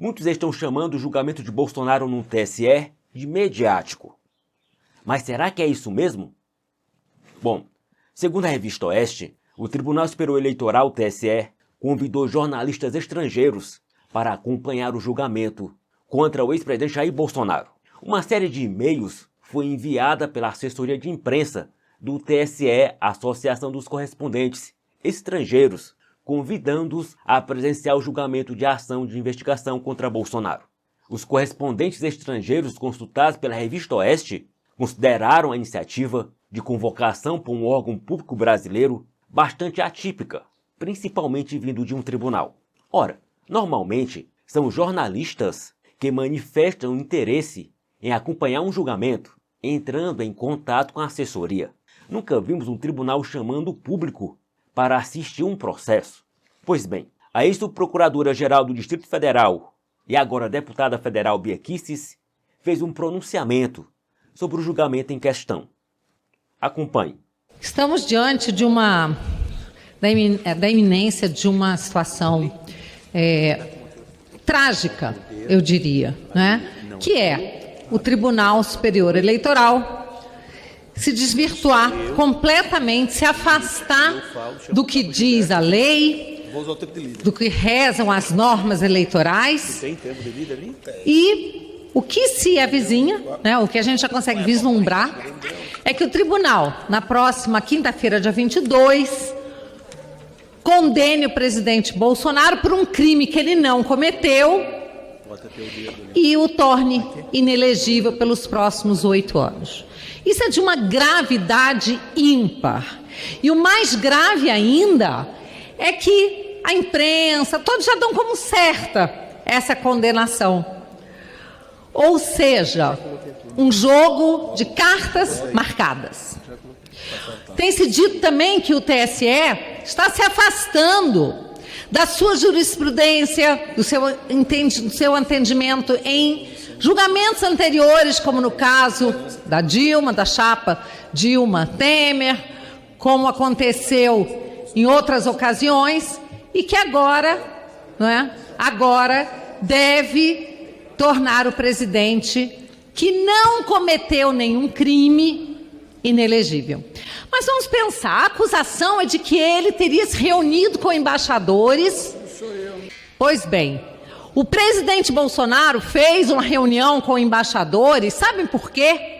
Muitos estão chamando o julgamento de Bolsonaro no TSE de mediático. Mas será que é isso mesmo? Bom, segundo a Revista Oeste, o Tribunal Superior Eleitoral, TSE, convidou jornalistas estrangeiros para acompanhar o julgamento contra o ex-presidente Jair Bolsonaro. Uma série de e-mails foi enviada pela assessoria de imprensa do TSE à Associação dos Correspondentes Estrangeiros, convidando-os a presenciar o julgamento de ação de investigação contra Bolsonaro. Os correspondentes estrangeiros consultados pela Revista Oeste consideraram a iniciativa de convocação por um órgão público brasileiro bastante atípica, principalmente vindo de um tribunal. Ora, normalmente são os jornalistas que manifestam interesse em acompanhar um julgamento, entrando em contato com a assessoria. Nunca vimos um tribunal chamando o público para assistir um processo. Pois bem, a ex-procuradora-geral do Distrito Federal e agora deputada federal Bia Kicis fez um pronunciamento sobre o julgamento em questão. Acompanhe. Estamos diante de da iminência de uma situação trágica, eu diria, né? Que é o Tribunal Superior Eleitoral se desvirtuar completamente, se afastar do que diz a lei, do que rezam as normas eleitorais, e o que se avizinha, né, o que a gente já consegue vislumbrar, é que o tribunal, na próxima quinta-feira, dia 22, condene o presidente Bolsonaro por um crime que ele não cometeu e o torne inelegível pelos próximos 8 anos. Isso é de uma gravidade ímpar. E o mais grave ainda é que a imprensa, todos já dão como certa essa condenação. Ou seja, um jogo de cartas marcadas. Tem-se dito também que o TSE está se afastando da sua jurisprudência, do seu entendimento em julgamentos anteriores, como no caso da Dilma, da chapa Dilma-Temer, como aconteceu em outras ocasiões, e que agora, agora deve tornar o presidente que não cometeu nenhum crime inelegível. Mas vamos pensar, a acusação é de que ele teria se reunido com embaixadores. Pois bem, o presidente Bolsonaro fez uma reunião com embaixadores, sabem por quê?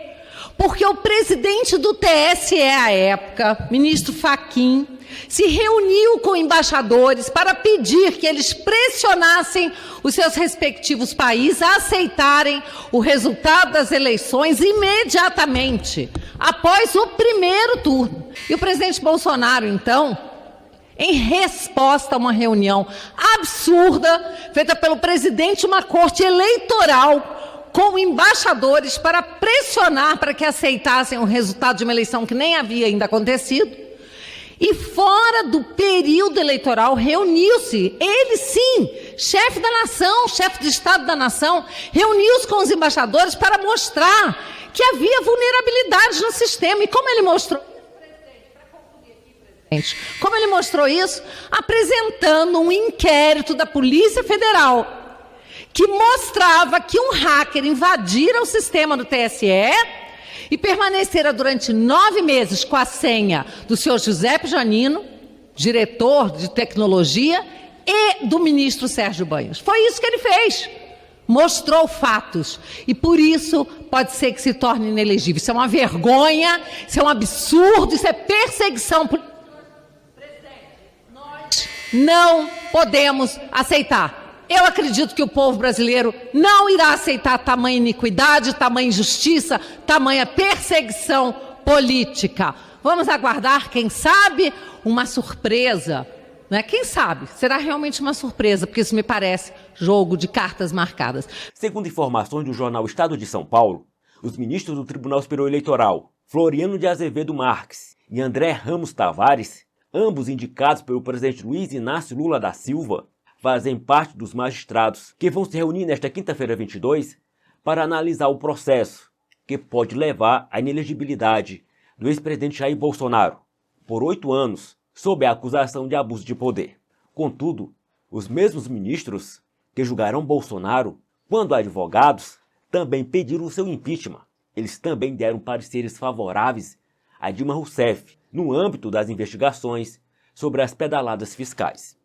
Porque o presidente do TSE à época, ministro Fachin, se reuniu com embaixadores para pedir que eles pressionassem os seus respectivos países a aceitarem o resultado das eleições imediatamente, após o primeiro turno. E o presidente Bolsonaro, então, em resposta a uma reunião absurda, feita pelo presidente de uma corte eleitoral, com embaixadores para pressionar para que aceitassem o resultado de uma eleição que nem havia ainda acontecido, e fora do período eleitoral reuniu-se, ele sim, chefe da nação, chefe de Estado da nação, reuniu-se com os embaixadores para mostrar que havia vulnerabilidades no sistema. E como ele mostrou? Como ele mostrou isso? Apresentando um inquérito da Polícia Federal que mostrava que um hacker invadira o sistema do TSE e permanecera durante 9 meses com a senha do senhor Giuseppe Janino, diretor de tecnologia, e do ministro Sérgio Banhos. Foi isso que ele fez. Mostrou fatos. E por isso pode ser que se torne inelegível. Isso é uma vergonha, isso é um absurdo, isso é perseguição política. Nós não podemos aceitar. Eu acredito que o povo brasileiro não irá aceitar tamanha iniquidade, tamanha injustiça, tamanha perseguição política. Vamos aguardar, quem sabe, uma surpresa. Né? Quem sabe? Será realmente uma surpresa, porque isso me parece jogo de cartas marcadas. Segundo informações do jornal Estado de São Paulo, os ministros do Tribunal Superior Eleitoral, Floriano de Azevedo Marques e André Ramos Tavares, ambos indicados pelo presidente Luiz Inácio Lula da Silva, fazem parte dos magistrados que vão se reunir nesta quinta-feira 22 para analisar o processo que pode levar à inelegibilidade do ex-presidente Jair Bolsonaro por 8 anos sob a acusação de abuso de poder. Contudo, os mesmos ministros que julgarão Bolsonaro, quando advogados, também pediram o seu impeachment. Eles também deram pareceres favoráveis a Dilma Rousseff no âmbito das investigações sobre as pedaladas fiscais.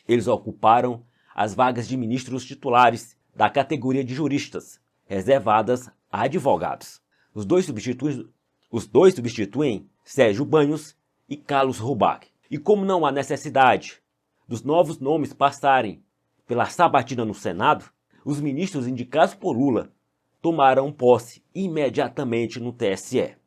Eles ocuparam as vagas de ministros titulares da categoria de juristas, reservadas a advogados. Os dois substituem Sérgio Banhos e Carlos Rubach. E como não há necessidade dos novos nomes passarem pela sabatina no Senado, os ministros indicados por Lula tomarão posse imediatamente no TSE.